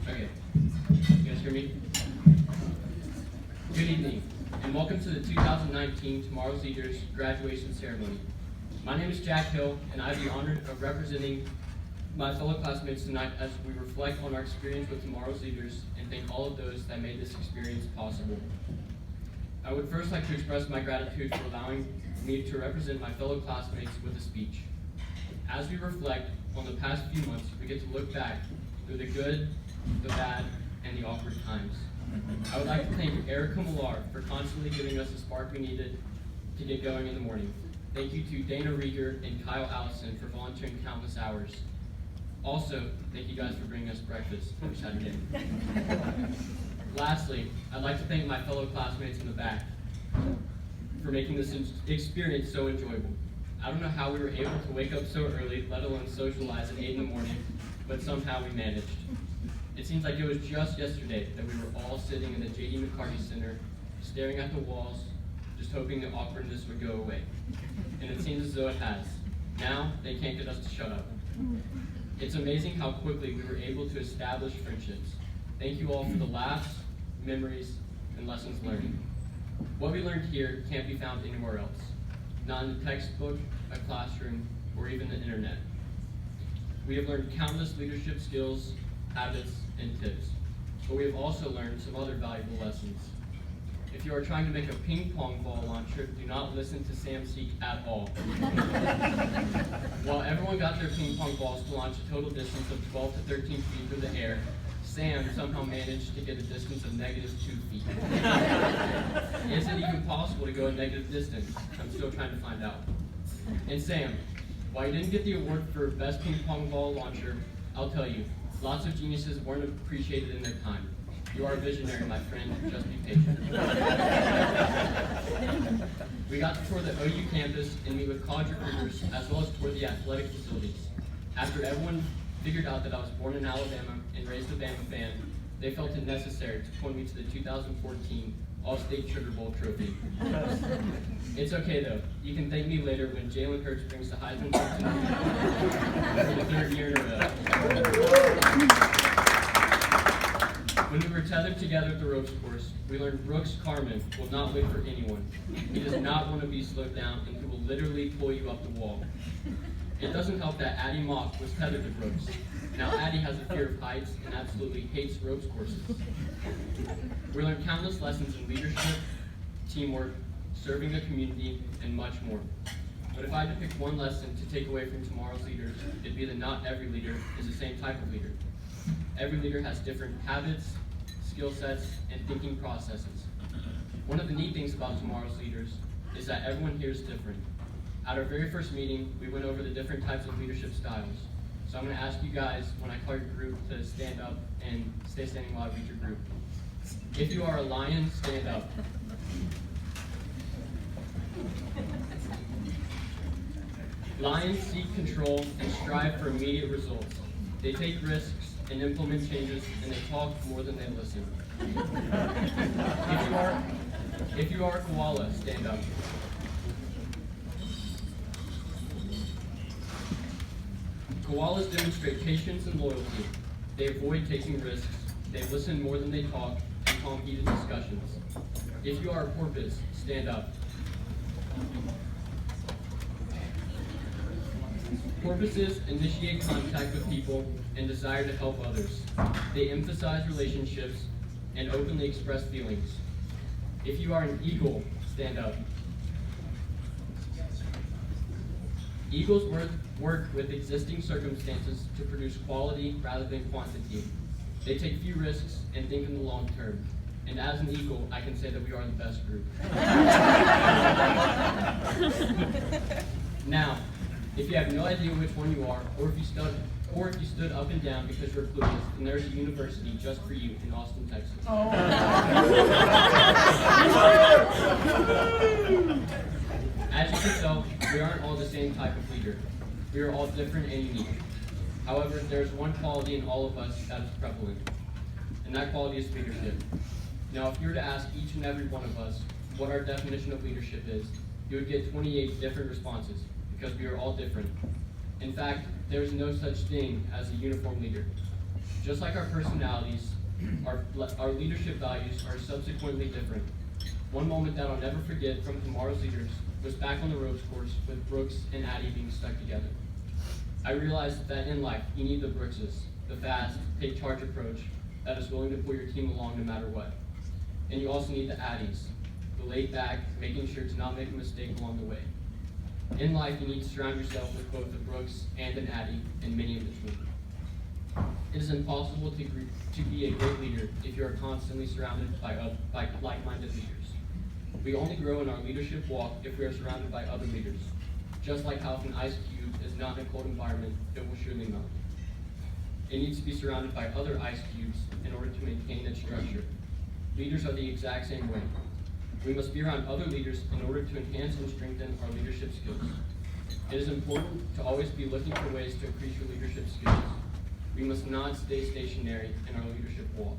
Okay. You guys hear me? Good evening, and welcome to the 2019 Tomorrow's Leaders graduation ceremony. My name is Jack Hill, and I have the honor of representing my fellow classmates tonight as we reflect on our experience with Tomorrow's Leaders and thank all of those that made this experience possible. I would first like to express my gratitude for allowing me to represent my fellow classmates with a speech. As we reflect on the past few months, we get to look back through the good, the bad, and the awkward times. I would like to thank Erica Millar for constantly giving us the spark we needed to get going in the morning. Thank you to Dana Rieger and Kyle Allison for volunteering countless hours. Also, thank you guys for bringing us breakfast every Saturday. Lastly, I'd like to thank my fellow classmates in the back for making this experience so enjoyable. I don't know how we were able to wake up so early, let alone socialize at 8 in the morning, but somehow we managed. It seems like it was just yesterday that we were all sitting in the J.D. McCarty Center, staring at the walls, just hoping the awkwardness would go away. And it seems as though it has. Now, they can't get us to shut up. It's amazing how quickly we were able to establish friendships. Thank you all for the laughs, memories, and lessons learned. What we learned here can't be found anywhere else. Not in the textbook, a classroom, or even the internet. We have learned countless leadership skills, habits, and tips, but we have also learned some other valuable lessons. If you are trying to make a ping pong ball launcher, do not listen to Sam Seek at all. While everyone got their ping pong balls to launch a total distance of 12 to 13 feet through the air, Sam somehow managed to get a distance of -2 feet. Is it even possible to go a negative distance? I'm still trying to find out. And Sam, while you didn't get the award for best ping pong ball launcher, I'll tell you, lots of geniuses weren't appreciated in their time. You are a visionary, my friend. Just be patient. We got to tour the OU campus and meet with college recruiters, as well as tour the athletic facilities. After everyone figured out that I was born in Alabama and raised a Bama fan, they felt it necessary to point me to the 2014 All-State Sugar Bowl trophy. It's okay though. You can thank me later when Jalen Hurts brings the Heisman Trophy for the 3rd year in a row. When we were tethered together at the ropes course, we learned Brooks Carman will not wait for anyone. He does not want to be slowed down, and he will literally pull you up the wall. It doesn't help that Addie Mock was tethered to Brooks. Now Addie has a fear of heights and absolutely hates ropes courses. We learned countless lessons in leadership, teamwork, serving the community, and much more. But if I had to pick one lesson to take away from Tomorrow's Leaders, it'd be that not every leader is the same type of leader. Every leader has different habits, skill sets, and thinking processes. One of the neat things about Tomorrow's Leaders is that everyone here is different. At our very first meeting, we went over the different types of leadership styles. So I'm going to ask you guys, when I call your group, to stand up and stay standing while I read your group. If you are a lion, stand up. Lions seek control and strive for immediate results. They take risks and implement changes, and they talk more than they listen. If you are a koala, stand up. Koalas demonstrate patience and loyalty. They avoid taking risks. They listen more than they talk and calm heated discussions. If you are a porpoise, stand up. Porpoises initiate contact with people and desire to help others. They emphasize relationships and openly express feelings. If you are an eagle, stand up. Eagles work with existing circumstances to produce quality rather than quantity. They take few risks and think in the long term. And as an eagle, I can say that we are the best group. Now, if you have no idea which one you are, or if you stood up and down because you're clueless, then there's a university just for you in Austin, Texas. As you can tell, we aren't all the same type of leader. We are all different and unique. However, there's one quality in all of us that is prevalent, and that quality is leadership. Now, if you were to ask each and every one of us what our definition of leadership is, you would get 28 different responses, because we are all different. In fact, there is no such thing as a uniform leader. Just like our personalities, our leadership values are subsequently different. One moment that I'll never forget from tomorrow's leaders was back on the ropes course with Brooks and Addie being stuck together. I realized that in life, you need the Brookses, the fast, take charge approach that is willing to pull your team along no matter what. And you also need the Addies, the laid back, making sure to not make a mistake along the way. In life, you need to surround yourself with both the Brooks and an Addie, and many in between. It is impossible to be a great leader if you are constantly surrounded by like-minded leaders. We only grow in our leadership walk if we are surrounded by other leaders. Just like how if an ice cube is not in a cold environment, it will surely melt. It needs to be surrounded by other ice cubes in order to maintain its structure. Leaders are the exact same way. We must be around other leaders in order to enhance and strengthen our leadership skills. It is important to always be looking for ways to increase your leadership skills. We must not stay stationary in our leadership walk.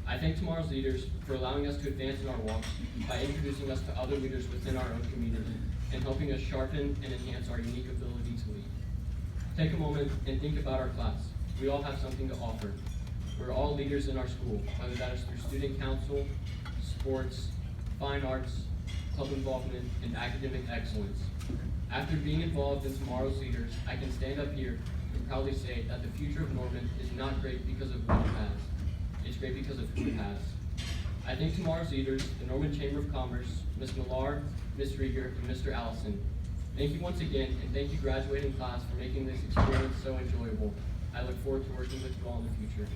I thank tomorrow's leaders for allowing us to advance in our walk by introducing us to other leaders within our own community and helping us sharpen and enhance our unique ability to lead. Take a moment and think about our class. We all have something to offer. We're all leaders in our school, whether that is through student council, sports, fine arts, club involvement, and academic excellence. After being involved in tomorrow's leaders, I can stand up here and proudly say that the future of Norman is not great because of what it has. It's great because of who it has. I thank tomorrow's leaders, the Norman Chamber of Commerce, Ms. Millar, Ms. Rieger, and Mr. Allison. Thank you once again, and thank you graduating class for making this experience so enjoyable. I look forward to working with you all in the future.